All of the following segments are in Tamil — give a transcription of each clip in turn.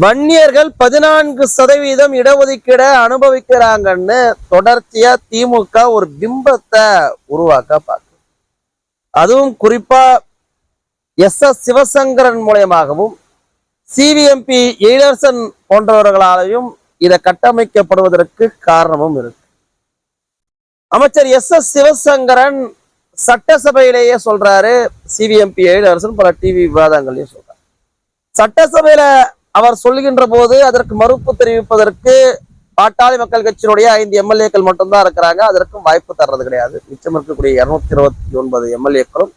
வன்னியர்கள் 14% இடஒதுக்கீட அனுபவிக்கிறாங்கன்னு தொடர்ச்சியா திமுக ஒரு பிம்பத்தை உருவாக்க பார்க்கும். அதுவும் குறிப்பா சிவசங்கரன் மூலமாகவும் சிவிஎம்பி எயிலர்சன் போன்றவர்களாலையும் இதை கட்டமைக்கப்படுவதற்கு காரணமும் இருக்கு. அமைச்சர் சிவசங்கரன் சட்டசபையிலேயே சொல்றாரு, சிவிஎம்பி எயிலர்சன் பல டிவி விவாதங்களையும் சொல்றாரு. சட்டசபையில அவர் சொல்லுகின்ற போது அதற்கு மறுப்பு தெரிவிப்பதற்கு பாட்டாளி மக்கள் கட்சியினுடைய 5 எம்எல்ஏக்கள் மட்டும்தான் இருக்கிறாங்க. அதற்கும் வாய்ப்பு தர்றது கிடையாது. மிச்சம் இருக்கக்கூடிய 229 எம்எல்ஏக்களும்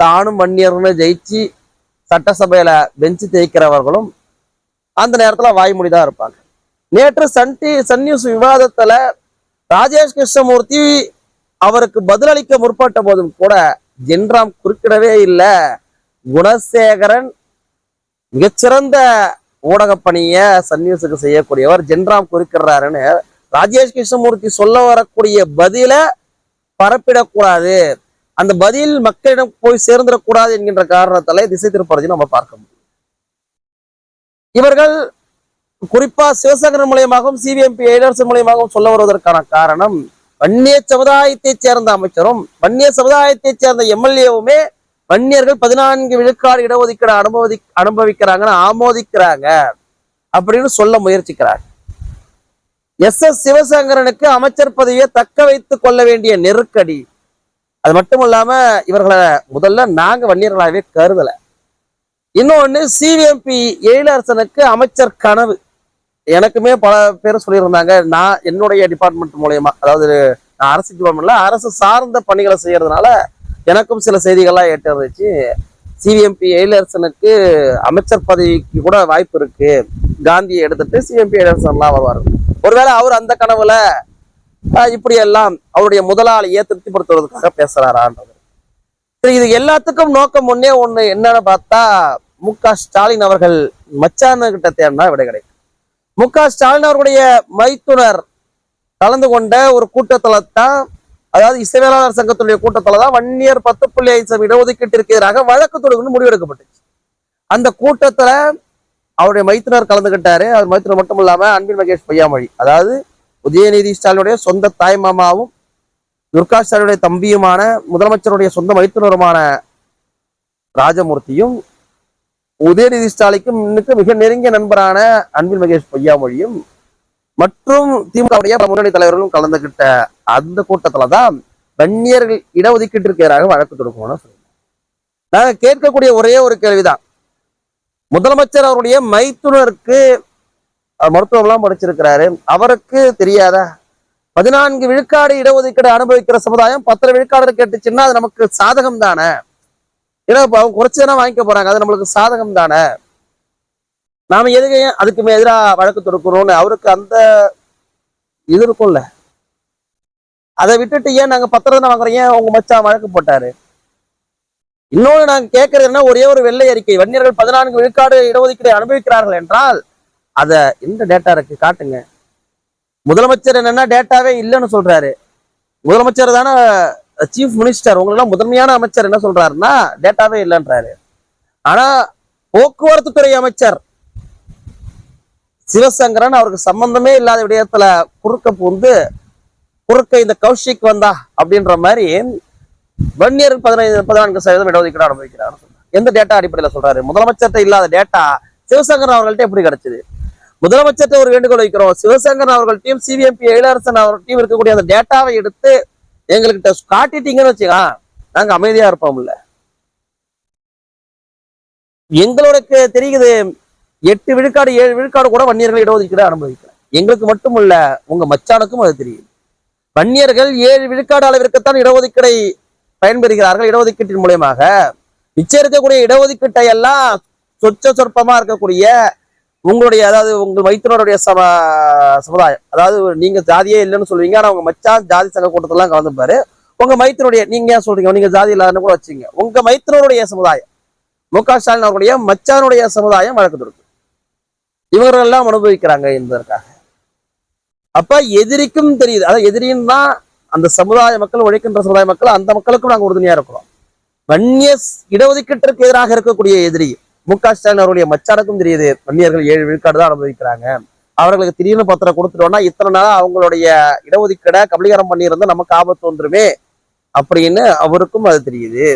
தானும் வன்னியர்னு ஜெயிச்சு சட்டசபையில பெஞ்சு தேய்க்கிறவர்களும் அந்த நேரத்துல வாய்மொழிதான் இருப்பாங்க. நேற்று சன் நியூஸ் விவாதத்துல ராஜேஷ் கிருஷ்ணமூர்த்தி அவருக்கு பதிலளிக்க முற்பட்ட போதும் கூட ஜென்ராம் குறுக்கிடவே இல்லை. குணசேகரன் மிகச்சிறந்த ஊடக பணிய சன் நியூஸுக்கு செய்யக்கூடியவர், ஜென்ராம் குறுக்கிறாருன்னு ராஜேஷ் கிருஷ்ணமூர்த்தி சொல்ல வரக்கூடிய பதில பரப்பிடக்கூடாது, அந்த பதில் மக்களிடம் போய் சேர்ந்துடக்கூடாது என்கின்ற காரணத்தால திசை திருப்பறதையும் நம்ம பார்க்க முடியும். இவர்கள் குறிப்பா சிவசங்கரன் மூலியமாகவும் சிவிஎம்பி எயிலர்சன் மூலியமாகவும் சொல்ல வருவதற்கான காரணம், வன்னிய சமுதாயத்தை சேர்ந்த அமைச்சரும் வன்னிய சமுதாயத்தை சேர்ந்த எம்எல்ஏவுமே வன்னியர்கள் 14 விழுக்காடு இடஒதுக்கீடு அனுபவிக்கிறாங்கன்னு ஆமோதிக்கிறாங்க அப்படின்னு சொல்ல முயற்சிக்கிறாங்க. சிவசங்கரனுக்கு அமைச்சர் பதவியை தக்க வைத்துக் கொள்ள வேண்டிய நெருக்கடி. அது மட்டும் இல்லாம இவர்களை முதல்ல நாங்க வன்னியர்களாகவே கருதல. இன்னொன்னு, சிவிஎம்பி எயிலர்சனுக்கு அமைச்சர் கனவு. எனக்குமே பல பேர் சொல்லியிருந்தாங்க, நான் என்னுடைய டிபார்ட்மெண்ட் மூலயமா, அதாவது நான் அரசு டிபார்ட்மெண்ட்ல அரசு சார்ந்த பணிகளை செய்யறதுனால எனக்கும் சில செய்திகள்லாம் ஏற்றிருந்துச்சு. சிவிஎம்பி எயிலர்சனுக்கு அமைச்சர் பதவிக்கு கூட வாய்ப்பு இருக்கு, காந்தியை எடுத்துட்டு சிவிஎம்பி எயிலர்சன்லாம் வருவார். ஒருவேளை அவர் அந்த கனவுல இப்படி எல்லாம் அவருடைய முதலாளியை திருப்திப்படுத்துவதற்காக பேசுறாரான்றது. சரி, இது எல்லாத்துக்கும் நோக்கம் ஒன்னே ஒண்ணு என்னன்னு பார்த்தா, மு.க. ஸ்டாலின் அவர்கள் மச்சான கிட்ட தேடினா விடை கிடைக்கும். மு.க. ஸ்டாலின் அவருடைய மைத்துனர் கலந்து கொண்ட ஒரு கூட்டத்துல தான், அதாவது இசைவேளாளர் சங்கத்துடைய கூட்டத்துல தான் வன்னியர் 10.5% இடஒதுக்கீட்டிற்கு எதிராக வழக்கு தொடுக்கணும்னு முடிவெடுக்கப்பட்டுச்சு. அந்த கூட்டத்துல அவருடைய மைத்துனர் கலந்துகிட்டாரு. அவர் மைத்துனர் மட்டும் இல்லாம அன்பில் மகேஷ் பொய்யாமொழி, அதாவது உதயநிதி ஸ்டாலினுடைய சொந்த தாய் மாமாவும் துர்கா ஸ்டாலினுடைய தம்பியுமான முதலமைச்சருடைய சொந்த மைத்துனருமான ராஜமூர்த்தியும், உதயநிதி ஸ்டாலினுக்கும் இன்னுக்கு மிக நெருங்கிய நண்பரான அன்பில் மகேஷ் பொய்யாமொழியும் மற்றும் திமுகவுடைய முன்னணி தலைவர்களும் கலந்துகிட்ட அந்த கூட்டத்துலதான் வன்னியர்கள் இடஒதுக்கீட்டிற்கு எதிராக வழக்கு தொடுக்கணும்னு சொல்லுங்க. நாங்க கேட்கக்கூடிய ஒரே ஒரு கேள்விதான், முதலமைச்சர் அவருடைய மைத்துனருக்கு மருத்துவம் எல்லாம் படிச்சிருக்கிறாரு, அவருக்கு தெரியாதா 14 விழுக்காடு இடஒதுக்கீடு அனுபவிக்கிற சமுதாயம் 10 விழுக்காடு கேட்டுச்சுன்னா அது நமக்கு சாதகம் தானே? ஏன்னா அவங்க குறைச்சுதானே வாங்கிக்க போறாங்க, அது நம்மளுக்கு சாதகம் தானே? நாம எதுக்கு அதுக்கு எதிராக வழக்கு தொடுக்கணும்னு அவருக்கு அந்த இது இருக்கும்ல. அதை விட்டுட்டு ஏன் நாங்க 10 தானே வாங்குறோம், ஏன் உங்க மச்சான் வழக்கு போட்டாரு? இன்னொன்னு நாங்க கேட்கறதுன்னா, ஒரே ஒரு வெள்ளை அறிக்கை, வன்னியர்கள் 14 விழுக்காடு இடஒதுக்கீடு அனுபவிக்கிறார்கள் என்றால் அத எந்த டேட்டா இருக்கு காட்டுங்க. முதலமைச்சர் என்னன்னா டேட்டாவே இல்லைன்னு சொல்றாரு. முதலமைச்சர் தானே சீஃப் மினிஸ்டர், உங்களெல்லாம் முதன்மையான அமைச்சர் என்ன சொல்றாருன்னா டேட்டாவே இல்லைன்றாரு. ஆனா போக்குவரத்து துறை அமைச்சர் சிவசங்கரன் அவருக்கு சம்பந்தமே இல்லாத விடயத்துல குறுக்க இந்த கௌஷிக் வந்தா அப்படின்ற மாதிரி வன்னியர் 14% இடஒதுக்கீடு அனுபவிக்கிறார். எந்த டேட்டா அடிப்படையில சொல்றாரு? முதலமைச்சர்கிட்ட இல்லாத டேட்டா சிவசங்கரன் அவர்கள்ட்ட எப்படி கிடைச்சது? முதலமைச்சர்கிட்ட ஒரு வேண்டுகோள் வைக்கிறோம், சிவசங்கரன் அவர்கள் டீம் சிவிஎம்பி எயிலர்சன் அவர் டீம் இருக்கக்கூடிய அந்த டேட்டாவை எடுத்து எங்கள்கிட்ட காட்டிட்டீங்கன்னு வச்சுக்கா நாங்க அமைதியா இருப்போம்ல. எங்களுக்கு தெரியுது 8 விழுக்காடு 7 விழுக்காடு கூட வன்னியர்கள் இடஒதுக்கீடு அனுபவிக்கிறார். எங்களுக்கு மட்டும் இல்ல, உங்க மச்சானுக்கும் அது தெரியும். வன்னியர்கள் 7 விழுக்காடு அளவிற்குத்தான் இடஒதுக்கீடை பயன்பெறுகிறார்கள். இடஒதுக்கீட்டின் மூலயமாக மிச்சம் இருக்கக்கூடிய இடஒதுக்கீட்டை எல்லாம் சொற்பமா இருக்கக்கூடிய உங்களுடைய, அதாவது உங்கள் மைத்துனருடைய சமுதாயம், அதாவது நீங்க ஜாதியே இல்லைன்னு சொல்லுவீங்க, ஆனா உங்க மச்சான் ஜாதி சங்க கூட்டத்திலாம் கலந்துப்பாரு. உங்க மைத்தினுடைய, நீங்க ஏன் சொல்றீங்க நீங்க ஜாதி இல்லாதன்னு கூட வச்சுங்க, உங்க மைத்தினருடைய சமுதாயம் மு.க. ஸ்டாலின் அவருடைய மச்சானுடைய சமுதாயம் வழக்கு தொடுக்கும். இவர்கள் எல்லாம் அனுபவிக்கிறாங்க என்பதற்காக. அப்ப எதிரிக்கும் தெரியுது, அதாவது எதிரின்னா அந்த சமுதாய மக்கள், உழைக்கின்ற சமுதாய மக்கள், அந்த மக்களுக்கும் நாங்க உறுதுணையா இருக்கிறோம். வன்னிய இடஒதுக்கீட்டிற்கு எதிராக இருக்கக்கூடிய எதிரி ஸ்டாலின் அவருடைய மச்சானுக்கும் தெரியுது வன்னியர்கள் 7 விழுக்காடு தான் அனுபவிக்கிறாங்க. அவர்களுக்கு திடீர்னு பத்திரம் கொடுத்துட்டோம்னா இத்தனை நாள் அவங்களுடைய இடஒதுக்கீடை கபலீகரம் பண்ணியிருந்தா நமக்கு ஆபத்து வந்துருமே அப்படின்னு அவருக்கும் அது தெரியுது.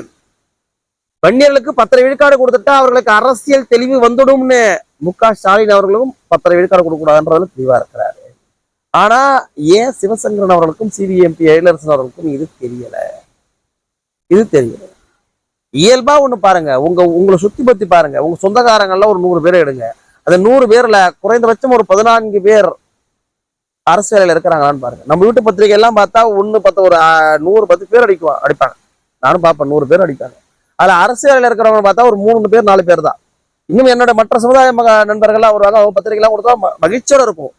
வன்னியர்களுக்கு 10 விழுக்காடு கொடுத்துட்டா அவர்களுக்கு அரசியல் தெளிவு வந்துடும்னு ஸ்டாலின் அவர்களும் 10 விழுக்காடு கொடுக்கூடாதுன்றதுல தெளிவா இருக்கிறாரு. ஆனா ஏன் சிவசங்கரன் அவர்களுக்கும் சிவிஎம்பி எழிலரசன் அவர்களுக்கும் இது தெரியல? இயல்பா ஒண்ணு பாருங்க, உங்களை சுத்தி பத்தி பாருங்க. உங்க சொந்தக்காரங்கள்ல ஒரு 100 பேரை எடுங்க. அந்த 100 பேர்ல குறைந்தபட்சம் ஒரு 14 பேர் அரசு வேலையில இருக்கிறாங்களான்னு பாருங்க. நம்ம வீட்டு பத்திரிகை எல்லாம் பார்த்தா 1 ஒரு 110 பேர் அடிப்பாங்க. நானும் பார்ப்பேன், 100 பேர் அடிப்பாங்க. அதுல அரசு வேலையில இருக்கிறவங்க பார்த்தா ஒரு 3 பேர் 4 பேர் தான். இன்னும் என்னோட மற்ற சமுதாய நண்பர்கள்லாம் வருவாங்க, அவங்க பத்திரிகை எல்லாம் கொடுத்தா மகிழ்ச்சியோட இருக்கும்.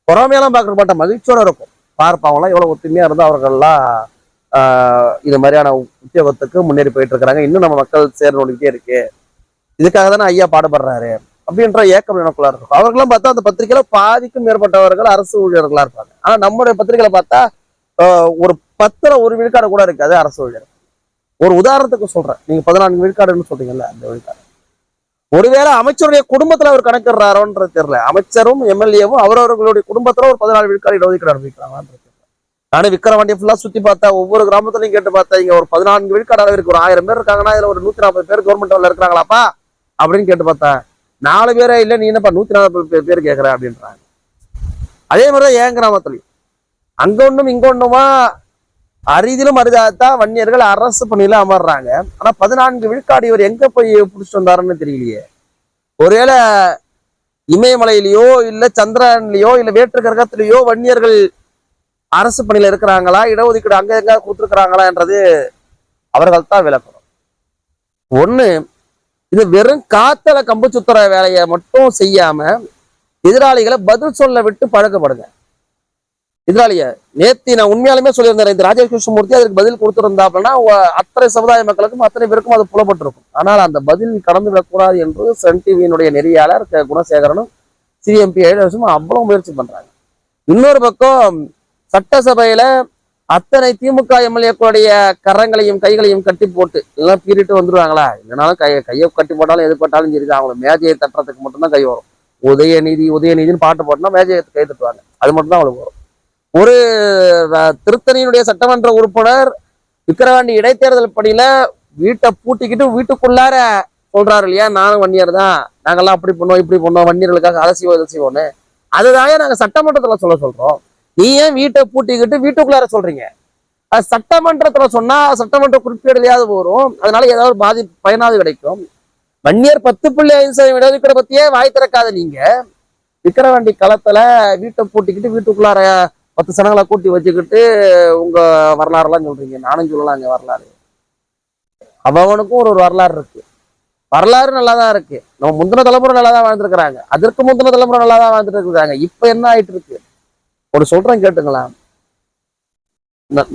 பொறாமையெல்லாம் பார்க்க மாட்டேன், மகிழ்ச்சியோட இருக்கும். பார்ப்பாங்களாம் எவ்வளவு ஒத்துமையா இருந்தா அவர்கள்லாம் இது மாதிரியான உத்தியோகத்துக்கு முன்னேறி போயிட்டு இருக்கிறாங்க. இன்னும் நம்ம மக்கள் சேர்ந்துட்டே இருக்கு, இதுக்காக தானே ஐயா பாடுபடுறாரு அப்படின்ற ஏக்கம் எனக்குள்ள இருக்கும். அவர்களெல்லாம் பார்த்தா அந்த பத்திரிகையில பாதிக்கும் மேற்பட்டவர்கள் அரசு ஊழியர்களா இருப்பாங்க. ஆனா நம்முடைய பத்திரிகையில பார்த்தா ஒரு 10ல் 1 விழுக்காடு கூட இருக்காது அரசு ஊழியர். ஒரு உதாரணத்துக்கு சொல்றேன், நீங்க 14 விழுக்காடுன்னு சொல்றீங்கல்ல, அந்த விழுக்காடு ஒருவேளை அமைச்சருடைய குடும்பத்துல அவர் கணக்கிடுறாரோன்றது தெரியல. அமைச்சரும் எம்எல்ஏவும் அவரவர்களுடைய குடும்பத்துல ஒரு 14 விழுக்காடு இடஒதுக்கீடு அனுபவிக்கிறாங்கன்றது. நானும் விக்கிரவாண்டியை ஃபுல்லா சுத்தி பார்த்தா, ஒவ்வொரு கிராமத்துலையும் கேட்டு பார்த்தா, இங்க ஒரு 14 விழுக்காடு அளவிற்கு ஒரு 1000 பேர் இருக்காங்கன்னா இதுல ஒரு 140 பேர் கவர்மெண்ட் வேலை இருக்கிறாங்களாப்பா அப்படின்னு கேட்டு பார்த்தா 4 பேரே இல்லை, நீ என்னப்பா 140 பேர் கேட்கற அப்படின்றாங்க. அதே மாதிரிதான் என் கிராமத்துலயும் அங்க ஒண்ணும் இங்க ஒண்ணுமா அரிதிலும் அரிதாத்தான் வன்னியர்கள் அரசு பணியில அமர்றாங்க. ஆனா 14 விழுக்காடு இவர் எங்க போய் புடிச்சிட்டு வந்தாருன்னு தெரியலையே. ஒருவேளை இமயமலையிலயோ இல்ல சந்திரன்லயோ இல்ல வேற்று கிரகத்திலேயோ வன்னியர்கள் அரசு பணியில இருக்கிறாங்களா, இடஒதுக்கீடு அங்க எங்க கொடுத்துருக்கிறாங்களா என்றது அவர்கள் தான் விளக்கணும். ஒண்ணு, இது வெறும் காத்தல கம்பு சுத்துற வேலையை மட்டும் செய்யாம எதிராளிகளை பதில் சொல்ல விட்டு பழக்கப்படுங்க. எதிராளிய நேத்தி நான் உண்மையாலுமே சொல்லியிருந்தேன், இந்த ராஜேஷ் கிருஷ்ணமூர்த்தி அதற்கு பதில் கொடுத்திருந்தாப்புலன்னா அத்தனை சமுதாய மக்களுக்கும் அத்தனை பேருக்கும் அது புலப்பட்டிருக்கும். ஆனால் அந்த பதில் கடந்து விடக்கூடாது என்று சன் டிவியினுடைய நெறியாளர் குணசேகரனும் சிவிஎம்பி எழிலரசும் அவ்வளவு முயற்சி பண்றாங்க. இன்னொரு பக்கம் சட்டசபையில அத்தனை திமுக எம்எல்ஏக்களுடைய கரங்களையும் கைகளையும் கட்டி போட்டு எல்லாம் பீறிட்டு வந்துருவாங்களா, இல்லைனாலும் கையை கட்டி போட்டாலும் எது போட்டாலும் சரி, அவங்களுக்கு மேஜையை தட்டுறதுக்கு மட்டும்தான் கை வரும். உதயநிதினு பாட்டு போட்டோம்னா மேஜையை கை தட்டுவாங்க, அது மட்டும்தான் அவங்களுக்கு வரும். ஒரு திருத்தணியினுடைய சட்டமன்ற உறுப்பினர் விக்கிரவாண்டி இடைத்தேர்தல் பணியில வீட்டை பூட்டிக்கிட்டு வீட்டுக்குள்ளார சொல்றாரு இல்லையா, நானும் வன்னியர் தான், நாங்கெல்லாம் அப்படி பண்ணோம் இப்படி பண்ணோம், வன்னியர்களுக்காக அதை செய்வோன்னு. அதுதாங்க நாங்க சட்டமன்றத்துல சொல்றோம். நீ ஏன் வீட்டை பூட்டிக்கிட்டு வீட்டுக்குள்ளார சொல்றீங்க? அது சட்டமன்றத்துல சொன்னா சட்டமன்ற குறிப்பீடுலையாவது வரும், அதனால ஏதாவது பயனாவது கிடைக்கும். வன்னியர் 10.5% இடஒதுக்கீடை பத்தியே வாய் திறக்காத நீங்க விக்கிரவாண்டி களத்துல வீட்டை பூட்டிக்கிட்டு வீட்டுக்குள்ளார 10 சனங்களை கூட்டி வச்சுக்கிட்டு உங்க வரலாறுலாம் சொல்றீங்க. நானும் சொல்லலாம், அங்க வரலாறு அவனுக்கும் ஒரு வரலாறு இருக்கு. வரலாறு நல்லாதான் இருக்கு. நம்ம முந்தின தலைமுறை நல்லாதான் வாழ்ந்துருக்கிறாங்க, அதற்கு முந்தின தலைமுறை நல்லாதான் வாழ்ந்துட்டு இருக்கிறாங்க. இப்ப என்ன ஆயிட்டு இருக்கு ஒரு சொல்றேன் கேட்டுங்களா,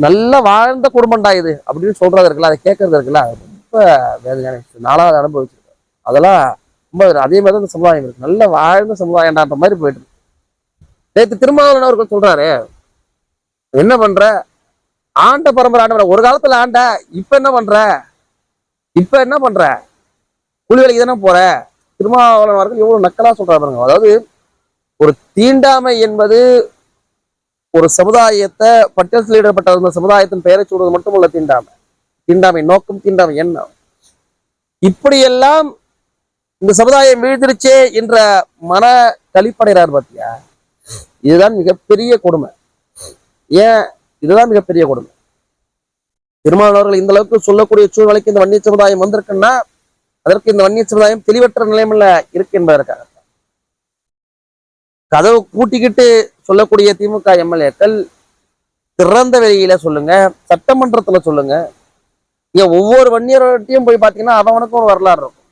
நல்ல வாழ்ந்த குடும்பம்டா இது அப்படின்னு சொல்றது இருக்குல்ல, அதை கேட்கறது இருக்குல்ல, ரொம்ப வேதனையான விஷயம். நாளாவது அனுபவிச்சிருக்கேன் அதெல்லாம். ரொம்ப அதே மாதிரி தான் இந்த சமுதாயம் இருக்கு, நல்ல வாழ்ந்த சமுதாயம்ன்ற மாதிரி போயிட்டு இருக்கு. நேற்று திருமாவளவன் அவர்கள் சொல்றாரு, என்ன பண்ற ஆண்ட பரம்பரை ஆண்ட, ஒரு காலத்துல ஆண்ட, இப்ப என்ன பண்ற கூலி வேலைக்கு தானே போற. திருமாவளவன் அவர்கள் எவ்வளவு நக்கலா சொல்றாரு பாருங்க. அதாவது ஒரு தீண்டாமை என்பது ஒரு சமுதாயத்தை பட்டியலிடப்பட்ட அந்த சமுதாயத்தின் பெயரை சொல்வது மட்டுமல்ல தீண்டாமை நோக்கம், தீண்டாமை எண்ணம். இப்படியெல்லாம் இந்த சமுதாயம் வீழ்ந்துருச்சே என்ற மன கழிப்படைகிறார் பாத்தியா, இதுதான் மிகப்பெரிய கொடுமை. ஏன் இதுதான் மிகப்பெரிய கொடுமை? திருமாவளவர்கள் இந்த அளவுக்கு சொல்லக்கூடிய சூழ்நிலைக்கு இந்த வன்னிய சமுதாயம் வந்திருக்குன்னா அதற்கு இந்த வன்னிய சமுதாயம் தெளிவற்ற நிலைமையில இருக்கு என்பதற்காக. கதவு பூட்டிக்கிட்டு சொல்லக்கூடிய திமுக எம்எல்ஏக்கள் திறந்த வெளியில சொல்லுங்க, சட்டமன்றத்துல சொல்லுங்க. இங்க ஒவ்வொரு வன்னியர்கிட்டையும் போய் பாத்தீங்கன்னா அவனுக்கும் ஒரு வரலாறு இருக்கும்.